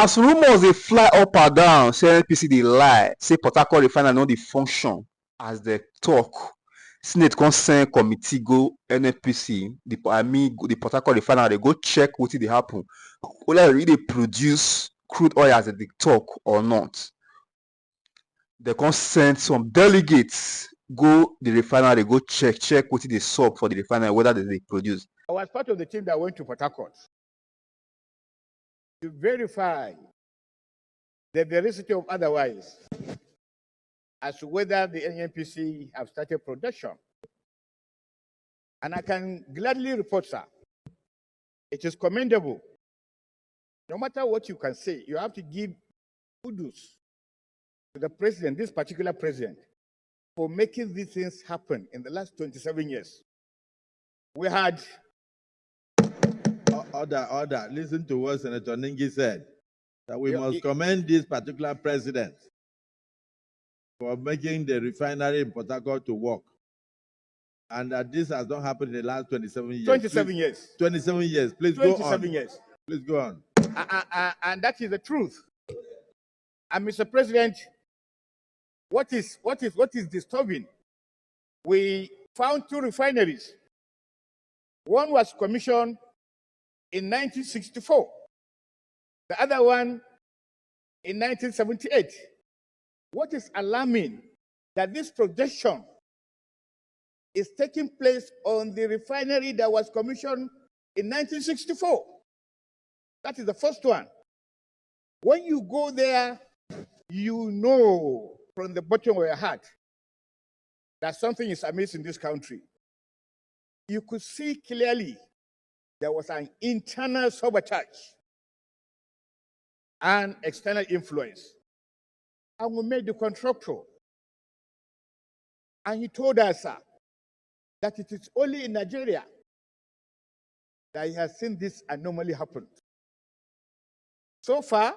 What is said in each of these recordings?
as rumors they fly up and down, say NPC they lie, say Port Harcourt Refinery no dey function as they talk. Senate consent committee go NPC, the Port Harcourt Refinery, they go check what dey happen. Whether they really produce crude oil as they talk or not. They consent some delegates go the refinery, go check what they suck for the refinery, whether they produce. I was part of the team that went to Port Harcourt to verify the veracity of otherwise as to whether the NNPC have started production. And I can gladly report, sir, it is commendable. No matter what you can say, you have to give kudos to the president, this particular president, for making these things happen in the last 27 years. We had... Order. Listen to what Senator Ningi said, that we must commend this particular president for making the refinery in Port Harcourt to work. And that this has not happened in the last 27 years. 27 years. 27 years. Please go on. 27 years. Please go on. And that is the truth. And Mr. President, what is disturbing? We found 2 refineries. One was commissioned in 1964. The other one in 1978. What is alarming that this projection is taking place on the refinery that was commissioned in 1964. That is the first one. When you go there, you know from the bottom of your heart that something is amiss in this country. You could see clearly there was an internal sabotage and external influence. And we made the contractor. And he told us, sir, that it is only in Nigeria that he has seen this anomaly happen. So far,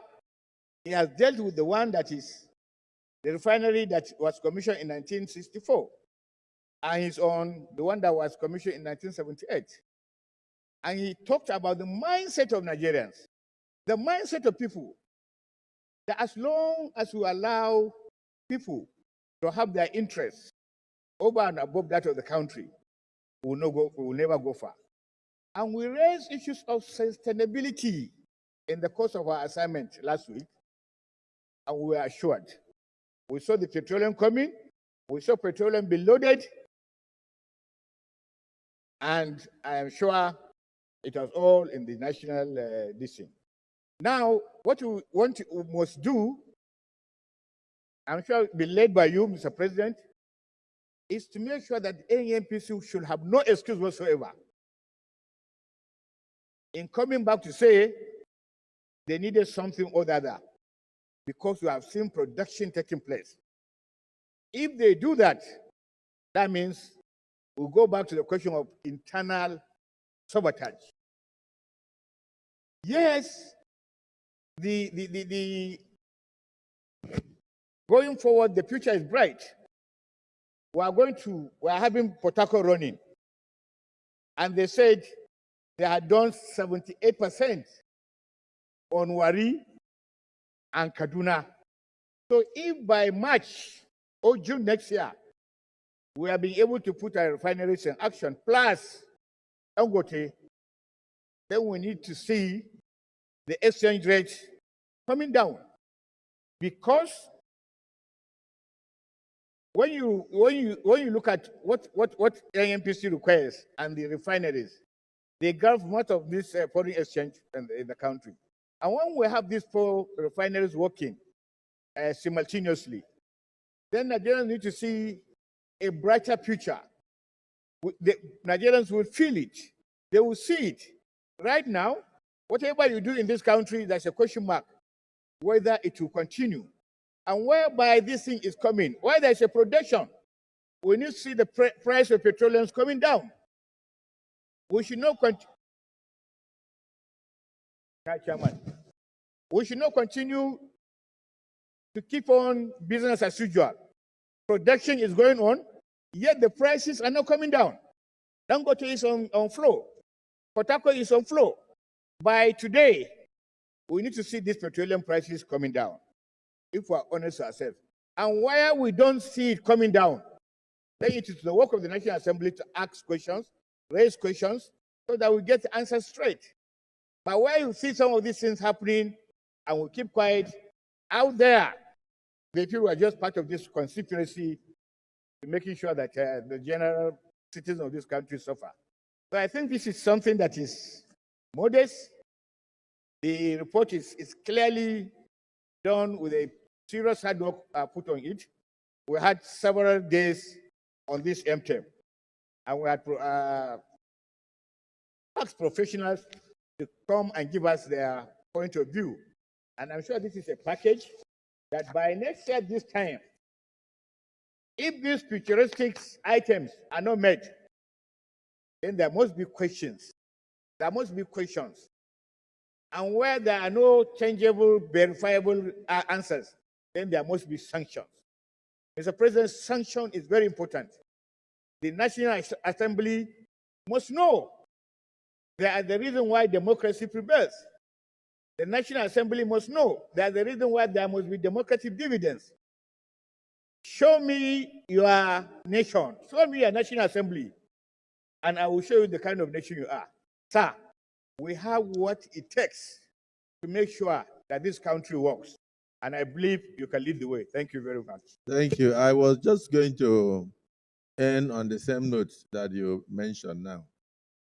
he has dealt with the one that is the refinery that was commissioned in 1964. And he's on the one that was commissioned in 1978. And he talked about the mindset of Nigerians, the mindset of people, that as long as we allow people to have their interests over and above that of the country, we will never go far. And we raised issues of sustainability in the course of our assignment last week, and we were assured. We saw the petroleum coming, we saw petroleum be loaded, and I am sure it was all in the national decision. Now, what we must do, I'm sure be led by you, Mr. President, is to make sure that NNPC should have no excuse whatsoever in coming back to say they needed something or the other, because we have seen production taking place. If they do that, that means we'll go back to the question of internal sabotage. Yes, going forward, the future is bright. We are having Port Harcourt running. And they said they had done 78% on Wari and Kaduna. So if by March or June next year, we are being able to put our refineries in action, plus Dangote, then we need to see the exchange rate coming down. Because when you look at what NNPC requires and the refineries, they grab much of this foreign exchange in the country. And when we have these 4 refineries working simultaneously, then Nigerians need to see a brighter future. The Nigerians will feel it. They will see it. Right now, whatever you do in this country, there's a question mark whether it will continue. And whereby this thing is coming, why there's a production, we need to see the price of petroleum coming down. We should not continue to keep on business as usual. Production is going on, yet the prices are not coming down. Dangote is on flow. Port Harcourt is on flow. By today, we need to see these petroleum prices coming down, if we are honest with ourselves. And why we don't see it coming down, then it is the work of the National Assembly to ask questions, raise questions, so that we get the answers straight. But where you see some of these things happening and we keep quiet, out there, the people are just part of this conspiracy, making sure that the general citizens of this country suffer. So I think this is something that is modest. The report is clearly done with a serious hard work put on it. We had several days on this MTEM, and we had asked professionals to come and give us their point of view. And I'm sure this is a package that by next year this time, if these futuristic items are not met, then there must be questions. There must be questions. And where there are no changeable, verifiable answers, then there must be sanctions. Mr. President, sanction is very important. The National Assembly must know that the reason why democracy prevails. The National Assembly must know that the reason why there must be democratic dividends. Show me your nation. Show me your National Assembly, and I will show you the kind of nation you are. Sir, we have what it takes to make sure that this country works, and I believe you can lead the way. Thank you very much. Thank you. I was just going to end on the same note that you mentioned now,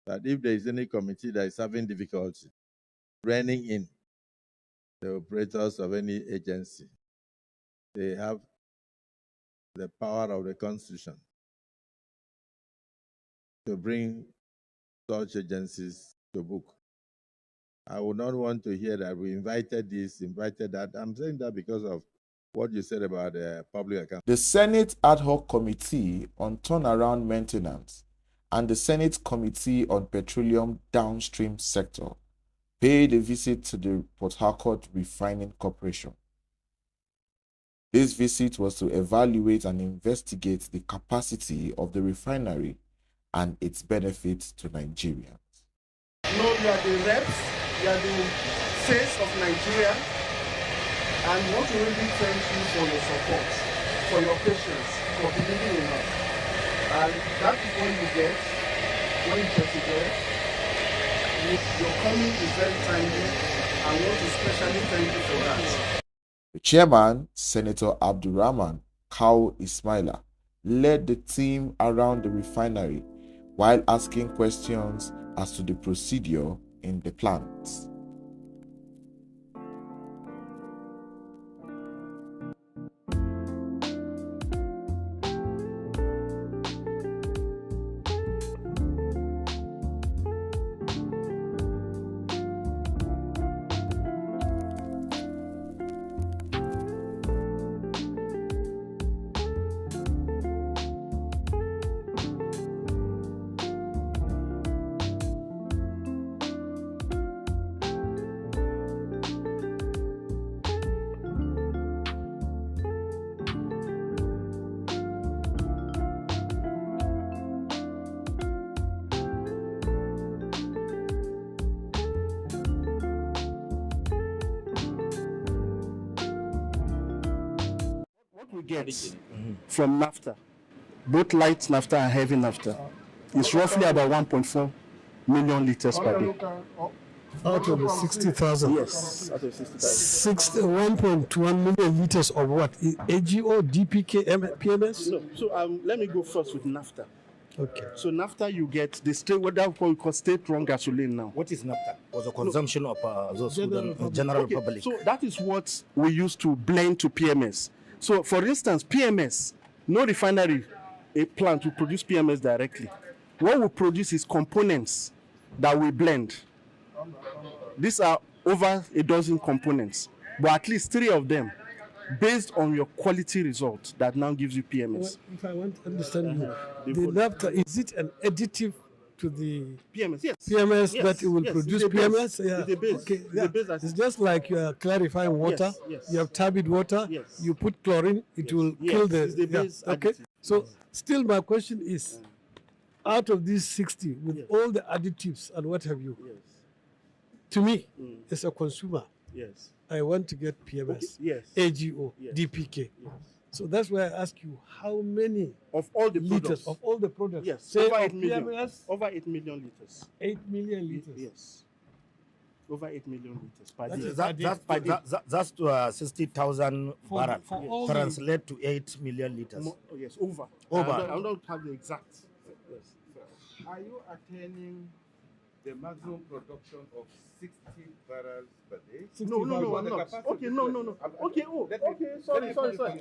that if there is any committee that is having difficulty reining in the operators of any agency, they have the power of the Constitution to bring such agencies to book. I would not want to hear that we invited this, invited that. I'm saying that because of what you said about the public account. The Senate Adhoc Committee on Turnaround Maintenance and the Senate Committee on Petroleum Downstream Sector paid a visit to the Port Harcourt Refining Corporation. This visit was to evaluate and investigate the capacity of the refinery and its benefits to Nigerians. No, you are the reps, you are the face of Nigeria, and we want to really thank you for your support, for your patience, for believing in us. And that is what you get when you persevere. Your coming is very timely, and we want to especially thank you for that. The chairman, Senator Abdurrahman Kawu Ismaila, led the team around the refinery while asking questions as to the procedure in the plant. We get from NAFTA, both light NAFTA and heavy NAFTA, is roughly about 1.4 million liters per day. Out of the 60,000? Yes, out of 60,000. 1.1 million liters of what? AGO, DPK, PMS? No, so let me go first with NAFTA. Okay. So NAFTA, you get the state, what we call state-run gasoline now. What is NAFTA? Was the consumption of general Okay, public. so that is what we use to blend to PMS. So, for instance, PMS, no refinery, a plant will produce PMS directly. What we produce is components that we blend. These are over a dozen components, but at least 3 of them, based on your quality result, that now gives you PMS. Well, if I want to understand you, the NAFTA, is it an additive to the PMS? Yes. PMS Yes. that it will Yes. produce It's a base. PMS? Yeah. It's a base. Okay. It's Yeah. a base It's just like you are clarifying water. Yes. Yes. You have turbid water. Yes. You put chlorine, it will Yes. kill the. It's the base Okay. additive. So, still, my question is, out of these 60, with all the additives and what have you, to me, as a consumer, Yes. I want to get PMS, Okay. Yes. AGO, Yes. DPK. Yes. So that's why I ask you how many Of all the liters products. of all the products. Yes. Say Over of 8 million. PMS, Over 8 million liters. 8 million liters. Yes. Over 8 million liters per That day. is per day. That's to 60,000 For- barrels. for all the- Translate to 8 million liters. Yes, over. Over. I don't have the exact. Yes. Are you attaining the maximum production of 60 barrels per day? No, I'm not. Okay, no. Okay, sorry.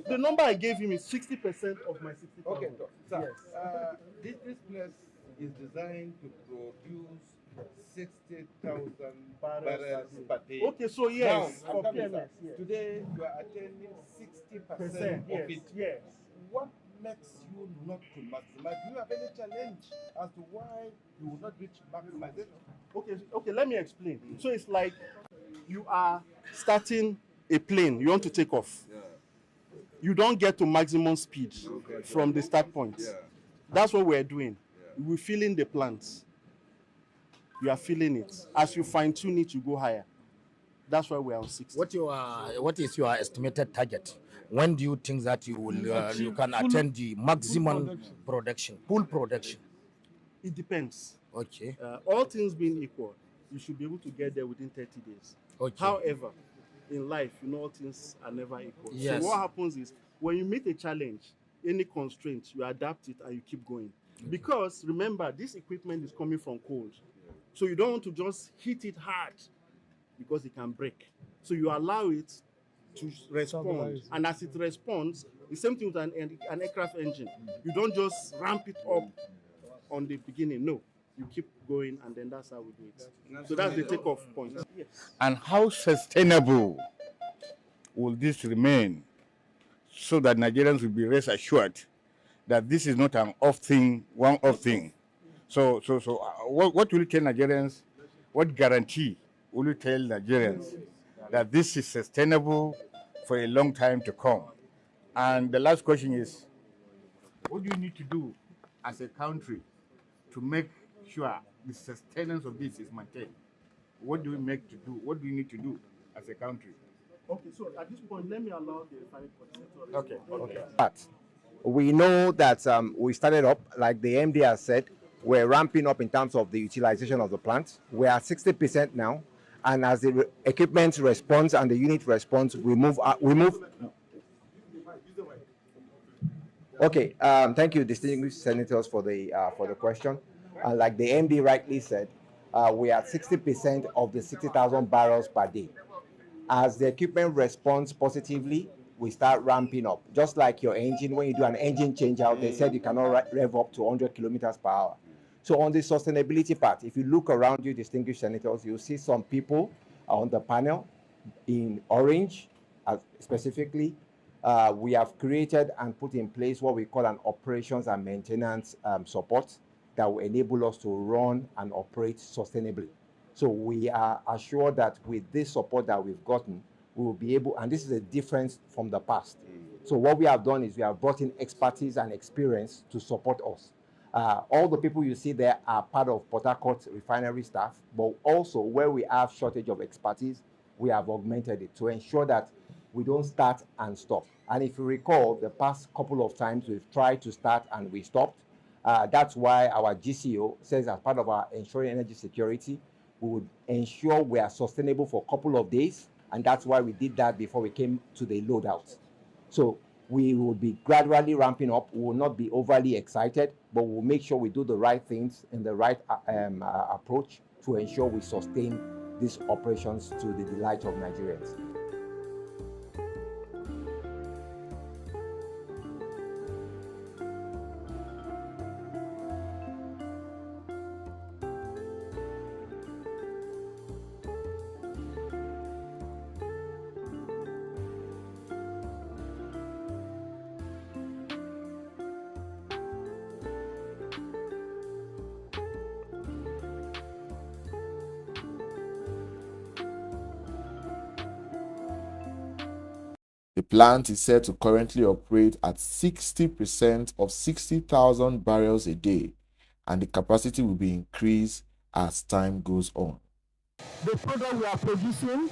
The number I gave him is 60% of my 60,000. Okay, sir. Yes. This place is designed to produce 60,000 barrels per day. Okay, so yes, Now, for I'm coming, PMS, sir. yes. Today you are attaining 60% of it. Yes. What makes you not to maximize? Do you have any challenge as to why you will not reach maximization? Okay, let me explain. So it's like you are starting a plane, you want to take off. Yeah. You don't get to maximum speed from the start point. Yeah. That's what we're doing. We're filling the plants. You are filling it. As you fine tune it, you go higher. That's why we're on 60. What is your estimated target? When do you think that you will you can attain the maximum production, full production? It depends. Okay. All things being equal, you should be able to get there within 30 days. Okay. However, in life, all things are never equal. Yes. So what happens is, when you meet a challenge, any constraint, you adapt it and you keep going. Because remember, this equipment is coming from cold. So you don't want to just hit it hard because it can break. So you allow it to respond. And as it responds, the same thing with an aircraft engine. You don't just ramp it up on the beginning. No, you keep going, and then that's how we do it. So that's the takeoff point. Yes. And how sustainable will this remain so that Nigerians will be rest assured that this is not an one-off thing? So what will you tell Nigerians? What guarantee will you tell Nigerians that this is sustainable for a long time to come? And the last question is, what do you need to do as a country to make sure the sustenance of this is maintained? What do we need to do as a country? Okay, so at this point, let me allow the refinery to Okay. But we know that we started up, like the MD has said, we're ramping up in terms of the utilization of the plant. We're at 60% now, and as the equipment responds and the unit responds, we move. Okay, thank you, distinguished senators, for the question. Like the MD rightly said, we are at 60% of the 60,000 barrels per day. As the equipment responds positively, we start ramping up. Just like your engine, when you do an engine change out, they said you cannot rev up to 100 kilometers per hour. So on the sustainability part, if you look around you, distinguished senators, you'll see some people on the panel in orange, specifically. We have created and put in place what we call an operations and maintenance support that will enable us to run and operate sustainably. So we are assured that with this support that we've gotten, we will be able, and this is a difference from the past. So what we have done is we have brought in expertise and experience to support us. All the people you see there are part of Port Harcourt refinery staff, but also where we have shortage of expertise, we have augmented it to ensure that we don't start and stop. And if you recall, the past couple of times we've tried to start and we stopped. That's why our GCO says, as part of our ensuring energy security, we would ensure we are sustainable for a couple of days, and that's why we did that before we came to the loadout. So we will be gradually ramping up. We will not be overly excited, but we'll make sure we do the right things in the right approach to ensure we sustain these operations to the delight of Nigerians. The plant is said to currently operate at 60% of 60,000 barrels a day, and the capacity will be increased as time goes on. The product we are producing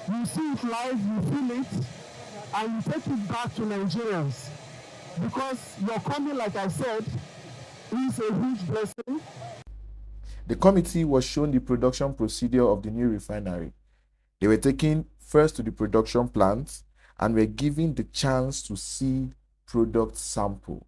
You see it live, you feel it, and you take it back to Nigerians. Because your coming, like I said, is a huge blessing. The committee was shown the production procedure of the new refinery. They were taken first to the production plant and were given the chance to see product sample.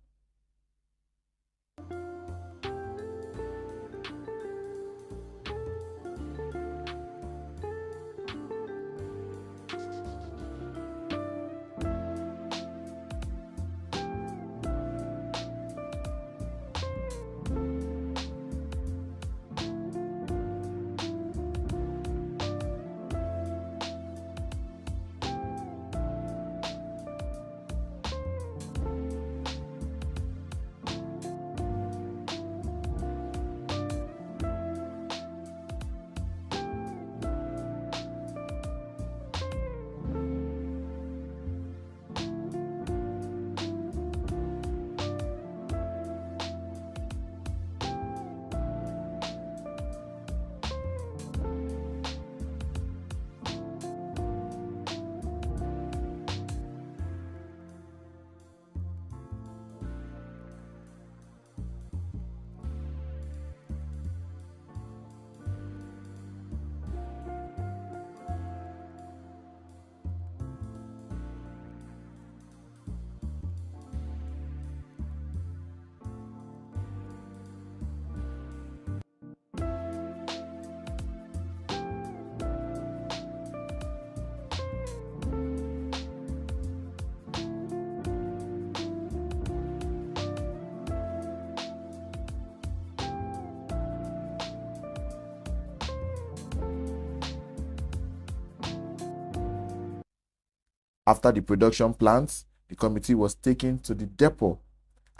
After the production plants, the committee was taken to the depot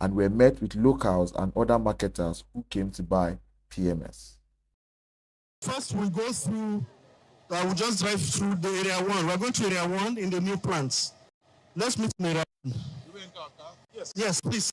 and were met with locals and other marketers who came to buy PMS. First, we go through, we'll just drive through the area 1. We're going to area 1 in the new plants. Let's meet in area 1. Yes, please.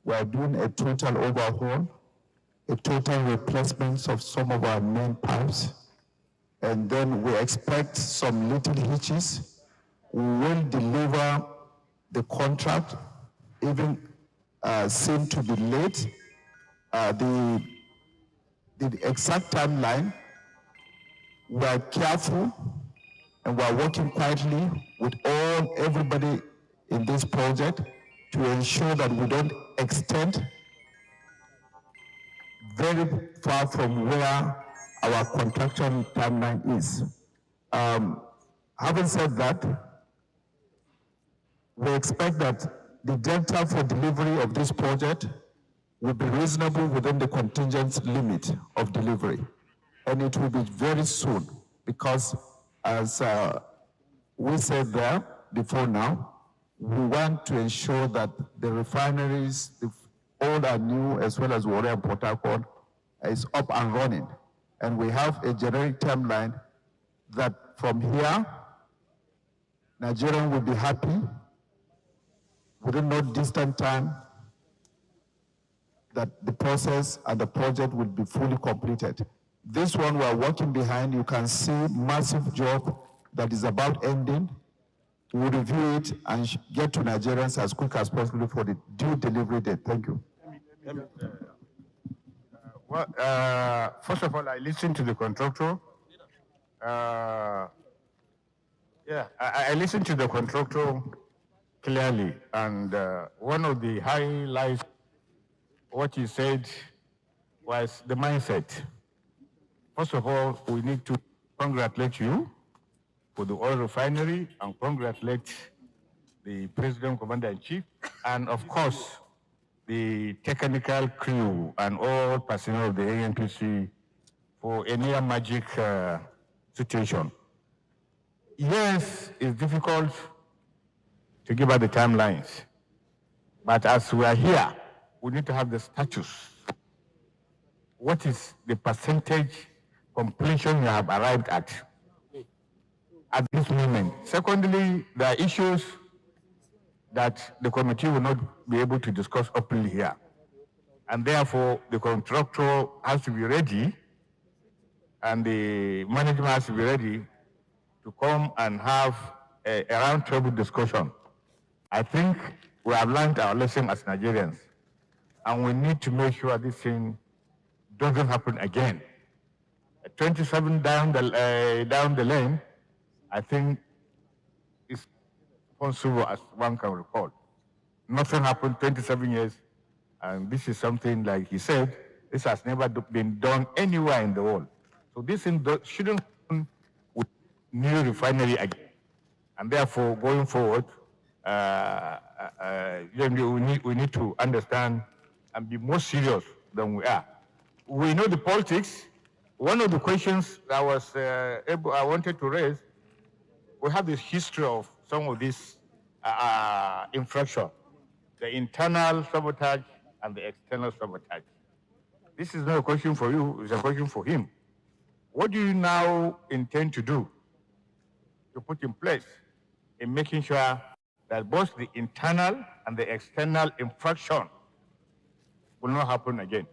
We are doing a total overhaul, a total replacement of some of our main pipes, and then we expect some little hitches. We will deliver the contract, even seem to be late. The exact timeline, we are careful and we are working quietly with everybody in this project to ensure that we don't extend very far from where our contractual timeline is. Having said that, we expect that the delta for delivery of this project will be reasonable within the contingent limit of delivery. And it will be very soon because, as we said there before now, we want to ensure that the refineries, the old and new, as well as Warrior and Port Harcourt, is up and running. And we have a generic timeline that from here, Nigeria will be happy within no distant time that the process and the project will be fully completed. This one we are working behind, you can see massive job that is about ending. We'll review it and get to Nigerians as quick as possible for the due delivery date. Thank you. First of all, I listened to the contractor. I listened to the contractor clearly, and one of the highlights, what he said, was the mindset. First of all, we need to congratulate you for the oil refinery and congratulate the President Commander-in-Chief and, of course, the technical crew and all personnel of the ANPC for a near magic situation. Yes, it's difficult to give us the timelines. But as we are here, we need to have the status. What is the percentage completion you have arrived at this moment? Secondly, there are issues that the committee will not be able to discuss openly here. And therefore, the contractor has to be ready and the management has to be ready to come and have a round-table discussion. I think we have learned our lesson as Nigerians, and we need to make sure this thing doesn't happen again. 27 down the lane, I think is responsible as one can recall. Nothing happened 27 years, and this is something, like he said, this has never been done anywhere in the world. So this shouldn't happen with new refinery again. And therefore, going forward, we need to understand and be more serious than we are. We know the politics. One of the questions that I wanted to raise, we have this history of some of this infraction, the internal sabotage and the external sabotage. This is not a question for you, it's a question for him. What do you now intend to do to put in place in making sure that both the internal and the external infraction will not happen again?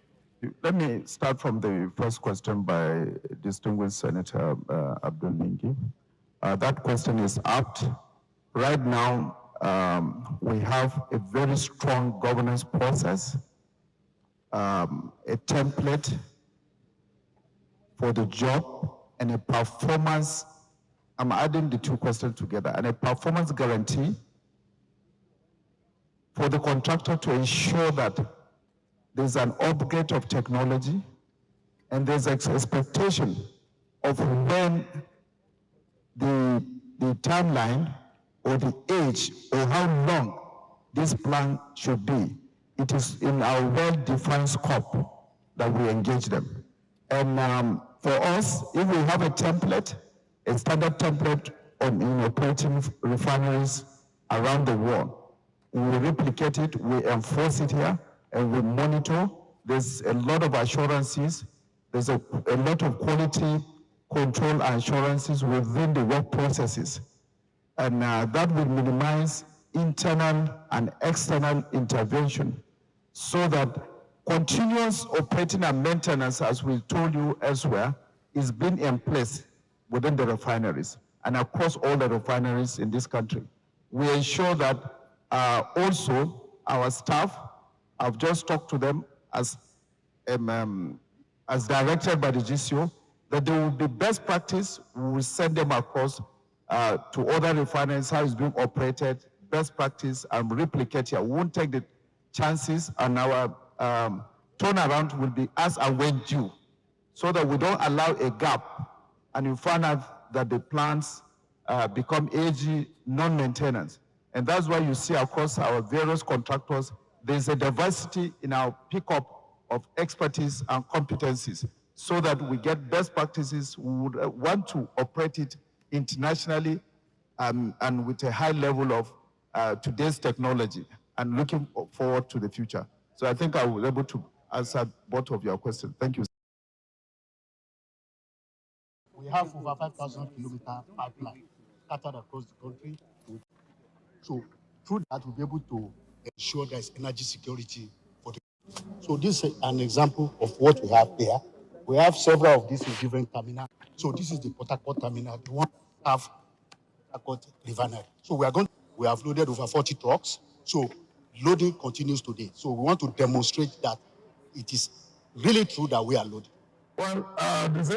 Let me start from the first question by distinguished Senator Abdul Ningi. That question is apt. Right now, we have a very strong governance process, a template for the job, and a performance. I'm adding the two questions together, and a performance guarantee for the contractor to ensure that there's an upgrade of technology and there's an expectation of when the timeline or the age or how long this plan should be. It is in our well-defined scope that we engage them. And for us, if we have a template, a standard template on operating refineries around the world, we replicate it, we enforce it here, and we monitor. There's a lot of assurances. There's a lot of quality control assurances within the work processes. And that will minimize internal and external intervention so that continuous operating and maintenance, as we told you elsewhere, is being in place within the refineries and across all the refineries in this country. We ensure that also our staff, I've just talked to them as directed by the GCO, that there will be best practice. We will send them across to other refineries, how it's being operated, best practice, and replicate here. We won't take the chances, and our turnaround will be as and when due, so that we don't allow a gap, and you find out that the plants become aging, non-maintenance. And that's why you see across our various contractors, there's a diversity in our pickup of expertise and competencies so that we get best practices. We would want to operate it internationally and with a high level of today's technology and looking forward to the future. So I think I was able to answer both of your questions. Thank you. We have over 5,000 kilometer pipeline scattered across the country. So through that, we'll be able to ensure there's energy security for the. So this is an example of what we have there. We have several of these in different terminals. So this is the Port Harcourt terminal. The one we have Harcourt Refinery. So we have loaded over 40 trucks. So loading continues today. So we want to demonstrate that it is really true that we are loading. Well, this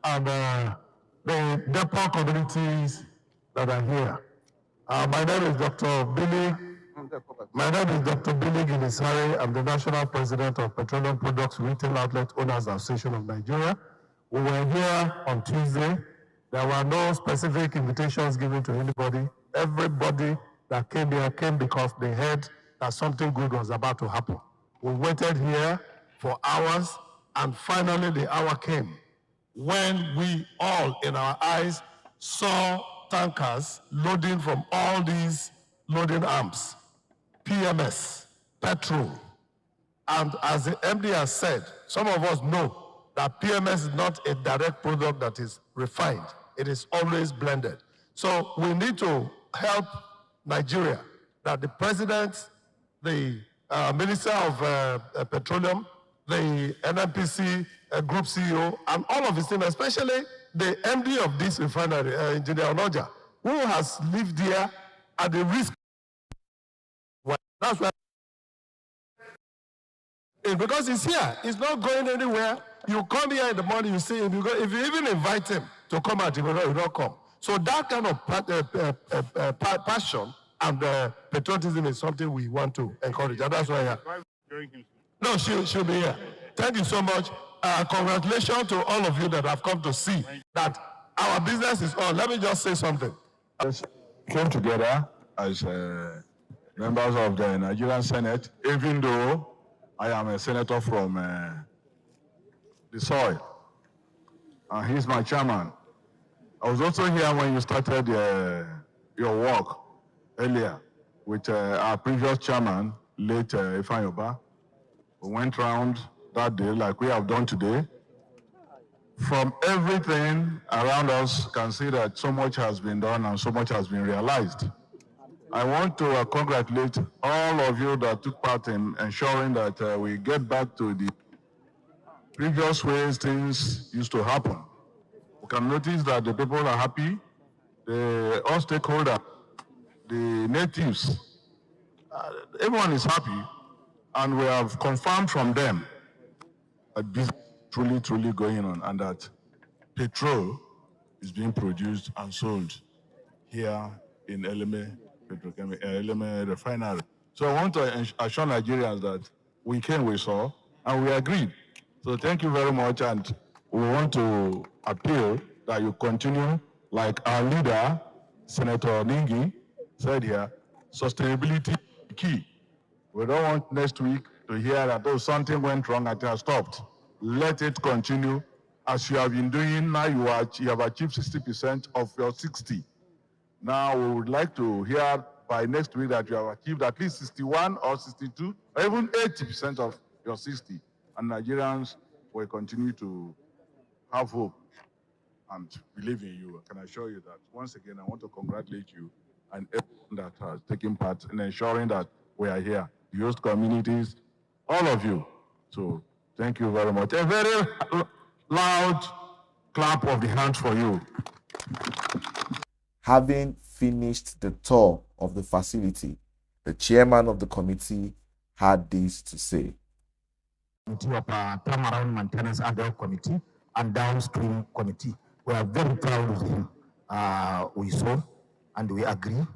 and the depot communities that are here. My name is Dr. Billy. My name is Dr. Billy Gilisari. I'm the National President of Petroleum Products Retail Outlet Owners Association of Nigeria. We were here on Tuesday. There were no specific invitations given to anybody. Everybody that came here came because they heard that something good was about to happen. We waited here for hours, and finally the hour came when we all in our eyes saw tankers loading from all these loading arms, PMS, petrol. And as the MD has said, some of us know that PMS is not a direct product that is refined. It is always blended. So we need to help Nigeria, that the president, the Minister of Petroleum, the NNPC Group CEO, and all of his team, especially the MD of this refinery, Engineer Onoja, who has lived here at the risk. That's why. Because he's here, he's not going anywhere. You come here in the morning, you see him. If you even invite him to come out, he will not come. So that kind of passion and patriotism is something we want to encourage. And that's why. No, she'll be here. Thank you so much. Congratulations to all of you that have come to see that our business is on. Let me just say something. Came together as members of the Nigerian Senate, even though I am a senator from the soil, and he's my chairman. I was also here when you started your work earlier with our previous chairman, late Ifeanyi Ubah. We went round that day like we have done today. From everything around us, can see that so much has been done and so much has been realized. I want to congratulate all of you that took part in ensuring that we get back to the previous ways things used to happen. We can notice that the people are happy, all stakeholders, the natives, everyone is happy, and we have confirmed from them that business is truly going on, and that petrol is being produced and sold here in Eleme Refinery. So I want to assure Nigerians that we came, we saw, and we agreed. So thank you very much, and we want to appeal that you continue, like our leader, Senator Ningi, said here, sustainability is key. We don't want next week to hear that, oh, something went wrong and it has stopped. Let it continue. As you have been doing, now you have achieved 60% of your 60. Now we would like to hear by next week that you have achieved at least 61 or 62, or even 80% of your 60. And Nigerians will continue to have hope and believe in you. I can assure you that. Once again, I want to congratulate you and everyone that has taken part in ensuring that we are here. The host communities, all of you. So thank you very much. A very loud clap of the hands for you. Having finished the tour of the facility, the chairman of the committee had this to say. Committee of Turnaround Maintenance Adhoc Committee and Downstream Committee. We are very proud of him. We saw and we agree.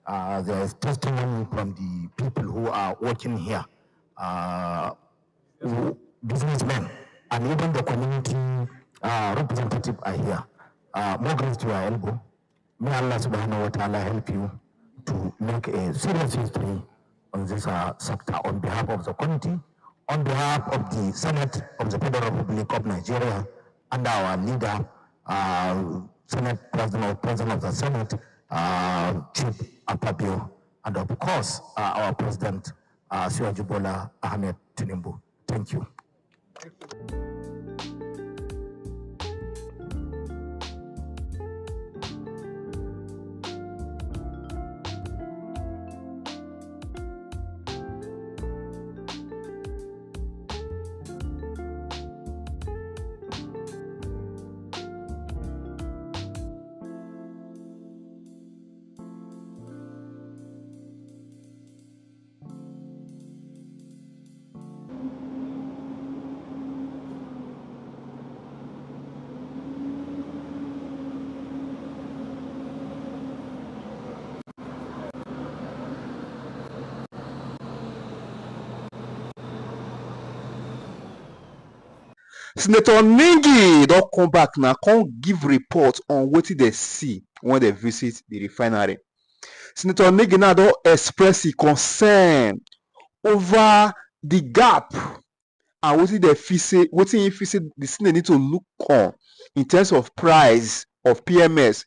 There is testimony from the people who are working here, businessmen, and even the community representatives are here. More grace to your elbow. May Allah subhanahu wa ta'ala help you to make a serious history on this sector on behalf of the committee, on behalf of the Senate of the Federal Republic of Nigeria, and our leader, Senate President of the Senate, Chief Akpabio, and of course, our President, Asue Ighodalo Martin Amaewhule. Thank you. Senator Ningi don't come back now, can't give report on what they see when they visit the refinery. Senator Ningi now don't express his concern over the gap and what they feel the thing they need to look on in terms of price of PMS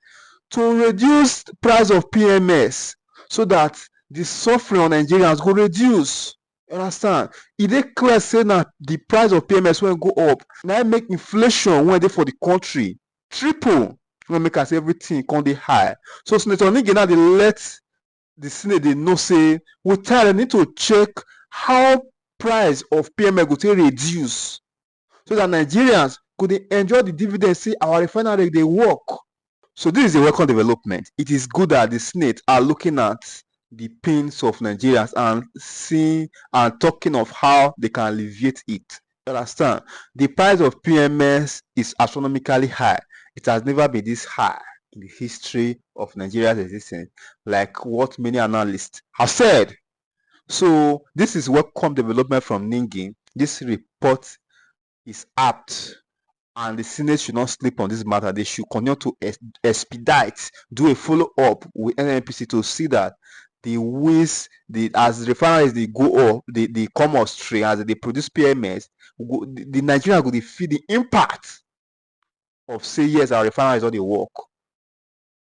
to reduce the price of PMS so that the suffering on Nigerians go reduce. You understand? It is clear saying that the price of PMS will go up. Now make inflation when they for the country triple. When make us everything come dey high. So Senator Nige now they let the Senate they know say we tell them need to check how price of PMS go take reduce so that Nigerians could enjoy the dividends. See our refinery they work. So this is a welcome development. It is good that the Senate are looking at the pains of Nigerians and seeing and talking of how they can alleviate it. You understand? The price of PMS is astronomically high. It has never been this high in the history of Nigeria's existence, like what many analysts have said. So this is welcome development from Ningi. This report is apt, and the Senate should not sleep on this matter. They should continue to expedite, do a follow-up with NNPC to see that the ways, as refineries they go up, they come astray, as they produce PMS, the Nigerians go feel the impact of say yes, our refineries all they work.